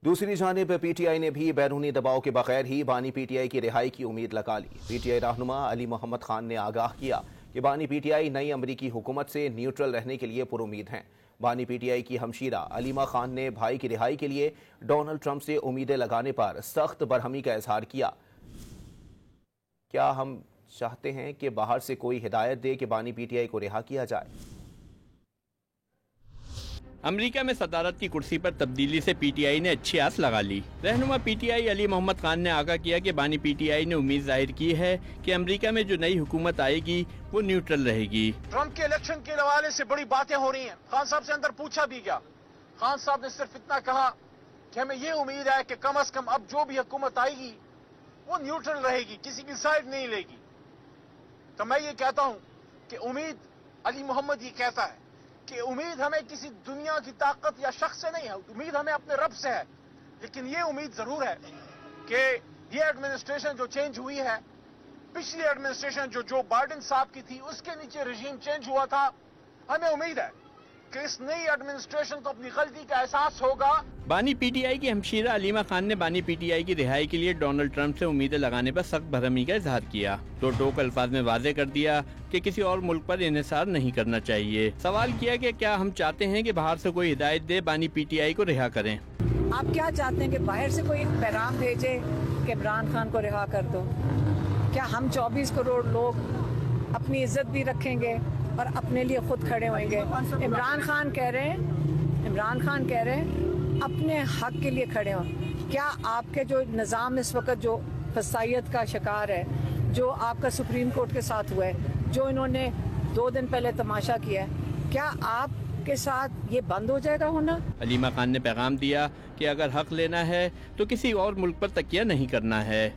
دوسری جانب P T I نے بھی بیرونی دباؤ کے بغیر ہی بانی پی ٹی آئی کی رہائی کی امید لگا لی۔ پی ٹی آئی رہنما علی محمد خان نے آگاہ کیا کہ بانی پی ٹی آئی نئی امریکی حکومت سے نیوٹرل رہنے کے لیے پر امید ہیں۔ بانی پی ٹی آئی کی ہمشیرہ علیمہ خان نے بھائی کی رہائی کے لیے ڈونلڈ ٹرمپ سے امیدیں لگانے پر سخت برہمی کا اظہار کیا۔ کیا ہم چاہتے ہیں کہ باہر سے کوئی ہدایت دے کہ بانی پی ٹی آئی کو رہا کیا جائے؟ امریکہ میں صدارت کی کرسی پر تبدیلی سے پی ٹی آئی نے اچھی آس لگا لی۔ رہنما پی ٹی آئی علی محمد خان نے آگاہ کیا کہ بانی پی ٹی آئی نے امید ظاہر کی ہے کہ امریکہ میں جو نئی حکومت آئے گی وہ نیوٹرل رہے گی۔ ٹرمپ کے الیکشن کے حوالے سے بڑی باتیں ہو رہی ہیں، خان صاحب سے اندر پوچھا بھی گیا، خان صاحب نے صرف اتنا کہا کہ ہمیں یہ امید ہے کہ کم از کم اب جو بھی حکومت آئے گی وہ نیوٹرل رہے گی، کسی کی سائڈ نہیں لے گی۔ تو میں یہ کہتا ہوں کہ امید علی محمد یہ کہتا ہے کہ امید ہمیں کسی دنیا کی طاقت یا شخص سے نہیں ہے، امید ہمیں اپنے رب سے ہے، لیکن یہ امید ضرور ہے کہ یہ ایڈمنسٹریشن جو چینج ہوئی ہے، پچھلی ایڈمنسٹریشن جو بائیڈن صاحب کی تھی اس کے نیچے رژیم چینج ہوا تھا، ہمیں امید ہے کہ اس نئی ایڈمنسٹریشن کو اپنی غلطی کا احساس ہوگا۔ بانی پی ٹی آئی کی ہمشیرہ علیمہ خان نے بانی پی ٹی آئی کی رہائی کے لیے ڈونلڈ ٹرمپ سے امیدیں لگانے پر سخت برہمی کا اظہار کیا تو ٹوک الفاظ میں واضح کر دیا کہ کسی اور ملک پر انحصار نہیں کرنا چاہیے۔ سوال کیا کہ کیا ہم چاہتے ہیں کہ باہر سے کوئی ہدایت دے بانی پی ٹی آئی کو رہا کریں؟ آپ کیا چاہتے ہیں کہ باہر سے کوئی پیغام بھیجے کہ عمران خان کو رہا کر دو؟ کیا ہم 24 کروڑ لوگ اپنی عزت بھی رکھیں گے اور اپنے لیے خود کھڑے ہوئیں گے؟ عمران خان کہہ رہے ہیں اپنے حق کے لیے کھڑے ہوں۔ کیا آپ کے جو نظام اس وقت جو فسائیت کا شکار ہے، جو آپ کا سپریم کورٹ کے ساتھ ہوا ہے، جو انہوں نے 2 دن پہلے تماشا کیا ہے، کیا آپ کے ساتھ یہ بند ہو جائے گا ہونا؟ علیمہ خان نے پیغام دیا کہ اگر حق لینا ہے تو کسی اور ملک پر تکیہ نہیں کرنا ہے۔